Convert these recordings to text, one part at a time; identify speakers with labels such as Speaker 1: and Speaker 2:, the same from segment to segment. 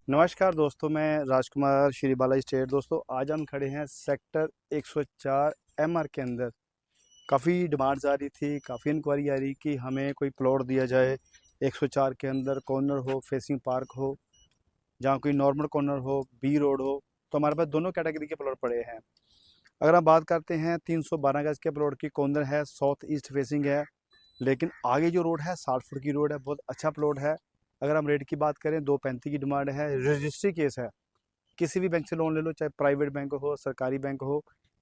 Speaker 1: नमस्कार दोस्तों, मैं राजकुमार श्री बालाजी स्टेट। दोस्तों आज हम खड़े हैं सेक्टर 104 एमआर के अंदर। काफ़ी डिमांड्स आ रही थी, काफ़ी इंक्वायरी आ रही कि हमें कोई प्लॉट दिया जाए 104 के अंदर, कॉर्नर हो, फेसिंग पार्क हो, जहाँ कोई नॉर्मल कॉर्नर हो, बी रोड हो। तो हमारे पास दोनों कैटेगरी के प्लॉट पड़े हैं। अगर हम बात करते हैं 312 गज के प्लॉट की, कॉर्नर है, साउथ ईस्ट फेसिंग है, लेकिन आगे जो रोड है 60 फुट की रोड है, बहुत अच्छा प्लॉट है। अगर हम रेट की बात करें 235 की डिमांड है, रजिस्ट्री केस है। किसी भी बैंक से लोन ले लो, चाहे प्राइवेट बैंक हो, सरकारी बैंक हो,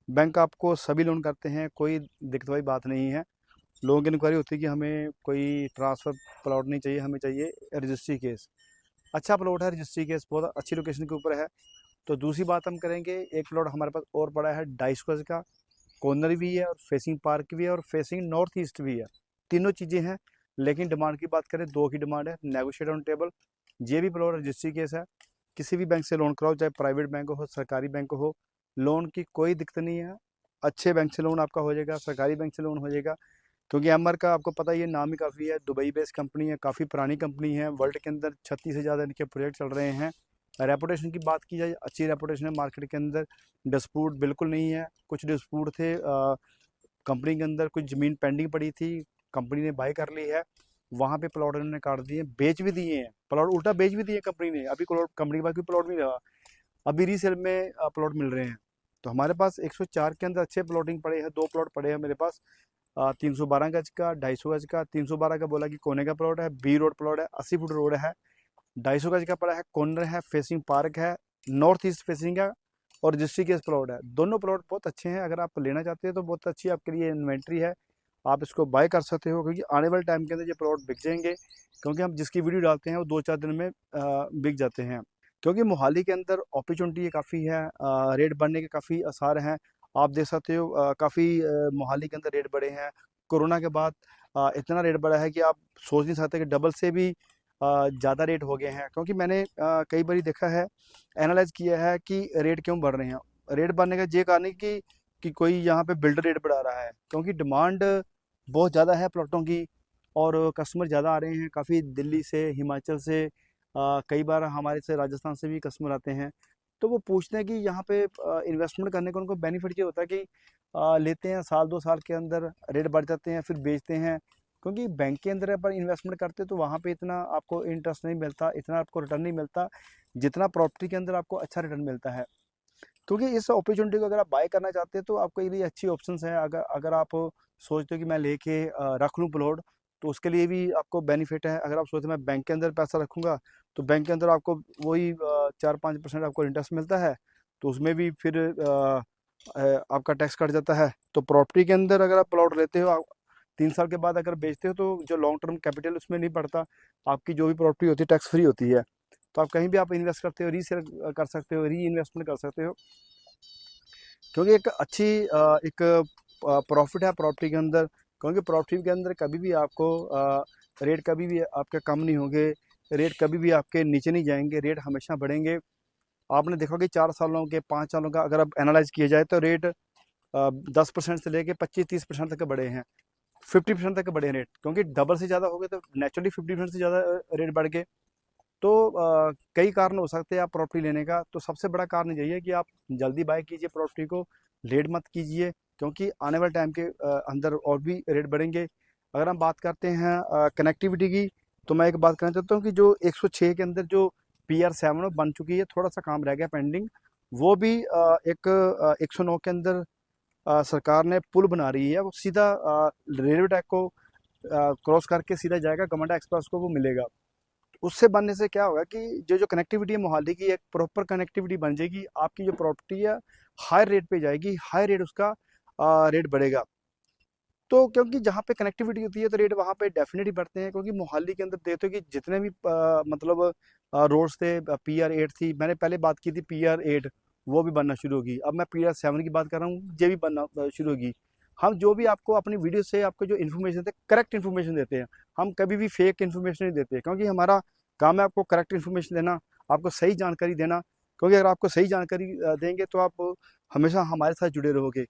Speaker 1: बैंक आपको सभी लोन करते हैं, कोई दिक्कत वाली बात नहीं है। लोगों की इंक्वायरी होती है कि हमें कोई ट्रांसफ़र प्लॉट नहीं चाहिए, हमें चाहिए रजिस्ट्री केस। अच्छा प्लॉट है, रजिस्ट्री केस बहुत अच्छी लोकेशन के ऊपर है। तो दूसरी बात हम करेंगे, एक प्लॉट हमारे पास और पड़ा है 250 गज का, कॉर्नर भी है और फेसिंग पार्क भी है और फेसिंग नॉर्थ ईस्ट भी है, तीनों चीज़ें हैं। लेकिन डिमांड की बात करें, दो की डिमांड है, नेगोशिएट ऑन टेबल। ये भी प्लॉट रजिस्ट्री केस है। किसी भी बैंक से लोन कराओ, चाहे प्राइवेट बैंक हो, सरकारी बैंक हो, लोन की कोई दिक्कत नहीं है। अच्छे बैंक से लोन आपका हो जाएगा, सरकारी बैंक से लोन हो जाएगा। क्योंकि एमआर का आपको पता ही है, नाम ही काफ़ी है, दुबई बेस्ड कंपनी है, काफ़ी पुरानी कंपनी है, वर्ल्ड के अंदर 36 से ज़्यादा इनके प्रोजेक्ट चल रहे हैं। रेपुटेशन की बात की जाए, अच्छी रेपुटेशन है मार्केट के अंदर, डिस्प्यूट बिल्कुल नहीं है। कुछ डिस्प्यूट थे कंपनी के अंदर, कुछ ज़मीन पेंडिंग पड़ी थी, कंपनी ने बाई कर ली है, वहाँ पे प्लॉट इन्होंने काट दिए, बेच भी दिए हैं प्लॉट, उल्टा बेच भी दिए कंपनी ने। अभी कंपनी के पास कोई प्लॉट नहीं रहा, अभी रीसेल में प्लॉट मिल रहे हैं। तो हमारे पास 104 के अंदर अच्छे प्लॉटिंग पड़े हैं, दो प्लॉट पड़े हैं मेरे पास, 312 गज का, 250 गज का। 312 का बोला कि कोने का प्लॉट है, बी रोड प्लॉट है, 80 फुट रोड है। 250 गज का पड़ा है, कॉर्नर है, फेसिंग पार्क है, नॉर्थ ईस्ट फेसिंग है और रजिस्ट्री केस प्लॉट है। दोनों प्लॉट बहुत अच्छे हैं। अगर आप लेना चाहते हैं तो बहुत अच्छी आपके लिए इन्वेंट्री है, आप इसको बाय कर सकते हो, क्योंकि आने वाले टाइम के अंदर ये प्लॉट बिक जाएंगे। क्योंकि हम जिसकी वीडियो डालते हैं वो 2-4 दिन में बिक जाते हैं। क्योंकि मोहाली के अंदर अपॉर्चुनिटी काफ़ी है, रेट बढ़ने के काफ़ी आसार हैं। आप देख सकते हो काफ़ी मोहाली के अंदर रेट बढ़े हैं। कोरोना के बाद इतना रेट बढ़ा है कि आप सोच नहीं सकते कि डबल से भी ज़्यादा रेट हो गए हैं। क्योंकि मैंने कई बार देखा है, एनालाइज किया है कि रेट क्यों बढ़ रहे हैं। रेट बढ़ने का ये कारण है कि कोई यहाँ पे बिल्डर रेट बढ़ा रहा है, क्योंकि डिमांड बहुत ज़्यादा है प्लॉटों की और कस्टमर ज़्यादा आ रहे हैं, काफ़ी दिल्ली से, हिमाचल से, कई बार हमारे से राजस्थान से भी कस्टमर आते हैं। तो वो पूछते हैं कि यहाँ पे इन्वेस्टमेंट करने का उनको बेनिफिट ये होता है कि लेते हैं, साल 2 साल के अंदर रेट बढ़ जाते हैं, फिर बेचते हैं। क्योंकि बैंक के अंदर अपन इन्वेस्टमेंट करते हैं तो वहाँ पे इतना आपको इंटरेस्ट नहीं मिलता, इतना आपको रिटर्न नहीं मिलता जितना प्रॉपर्टी के अंदर आपको अच्छा रिटर्न मिलता है। क्योंकि इस अपॉर्चुनिटी को अगर आप बाय करना चाहते हैं तो आपके लिए अच्छी ऑप्शंस हैं। अगर अगर आप सोचते हो कि मैं लेके रख लूँ प्लॉट, तो उसके लिए भी आपको बेनिफिट है। अगर आप सोचते हैं मैं बैंक के अंदर पैसा रखूँगा, तो बैंक के अंदर आपको वही 4-5% आपको इंटरेस्ट मिलता है, तो उसमें भी फिर आपका टैक्स कट जाता है। तो प्रॉपर्टी के अंदर अगर आप प्लॉट लेते हो, आप 3 साल के बाद अगर बेचते हो, तो जो लॉन्ग टर्म कैपिटल उसमें नहीं पड़ता, आपकी जो भी प्रॉपर्टी होती है टैक्स फ्री होती है। तो आप कहीं भी आप इन्वेस्ट करते हो, रीसेल कर सकते हो, री इन्वेस्टमेंट कर सकते हो। क्योंकि एक अच्छी एक प्रॉफिट है प्रॉपर्टी के अंदर। क्योंकि प्रॉपर्टी के अंदर कभी भी आपको रेट कभी भी आपके कम नहीं होंगे, रेट कभी भी आपके नीचे नहीं जाएंगे, रेट हमेशा बढ़ेंगे। आपने देखा कि 4 सालों के, 5 सालों का अगर आप एनालाइज किया जाए तो रेट 10% से लेके 25-30% तक बढ़े हैं, 50% तक बढ़े रेट। क्योंकि डबल से ज़्यादा हो गए तो नेचुरली 50% से ज़्यादा रेट बढ़ गए। तो कई कारण हो सकते हैं आप प्रॉपर्टी लेने का। तो सबसे बड़ा कारण यही है कि आप जल्दी बाय कीजिए प्रॉपर्टी को, लेट मत कीजिए। क्योंकि आने वाले टाइम के अंदर और भी रेट बढ़ेंगे। अगर हम बात करते हैं कनेक्टिविटी की, तो मैं एक बात कहना चाहता हूँ कि जो 106 के अंदर जो PR7 बन चुकी है, थोड़ा सा काम रह गया पेंडिंग। वो भी 109 के अंदर सरकार ने पुल बना रही है, वो सीधा रेलवे ट्रैक को क्रॉस करके सीधा जाएगा, गमंडा एक्सप्रेस को वो मिलेगा। उससे बनने से क्या होगा कि जो जो कनेक्टिविटी है मोहाली की, एक प्रॉपर कनेक्टिविटी बन जाएगी, आपकी जो प्रॉपर्टी है हाई रेट पे जाएगी, हाई रेट उसका रेट बढ़ेगा। तो क्योंकि जहाँ पे कनेक्टिविटी होती है तो रेट वहाँ पे डेफिनेटली बढ़ते हैं, क्योंकि मोहाली के अंदर देखते हो कि जितने भी मतलब रोड्स थे, PR8 थी, मैंने पहले बात की थी PR8, वो भी बनना शुरू होगी। अब मैं PR7 की बात कर रहा हूँ, ये भी बनना शुरू होगी। हम जो भी आपको अपनी वीडियो से आपको जो इन्फॉर्मेशन देते हैं, करेक्ट इन्फॉर्मेशन देते हैं। हम कभी भी फेक इन्फॉर्मेशन नहीं देते, क्योंकि हमारा काम है आपको करेक्ट इन्फॉर्मेशन देना, आपको सही जानकारी देना। क्योंकि अगर आपको सही जानकारी देंगे तो आप हमेशा हमारे साथ जुड़े रहोगे।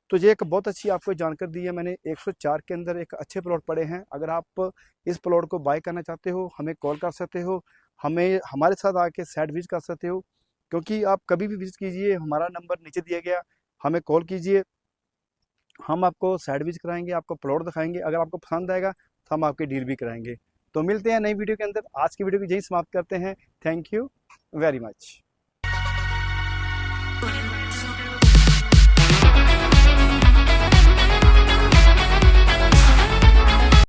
Speaker 1: तो ये एक बहुत अच्छी आपको जानकारी दी है मैंने। 104 के अंदर एक अच्छे प्लॉट पड़े हैं। अगर आप इस प्लॉट को बाय करना चाहते हो, हमें कॉल कर सकते हो, हमें हमारे साथ आके साइट विजिट कर सकते हो। क्योंकि आप कभी भी विजिट कीजिए, हमारा नंबर नीचे दिया गया, हमें कॉल कीजिए, हम आपको साइट विजिट कराएंगे, आपको प्लॉट दिखाएंगे। अगर आपको पसंद आएगा तो हम आपकी डील भी कराएंगे। तो मिलते हैं नई वीडियो के अंदर। आज की वीडियो को यहीं समाप्त करते हैं। Thank you very much.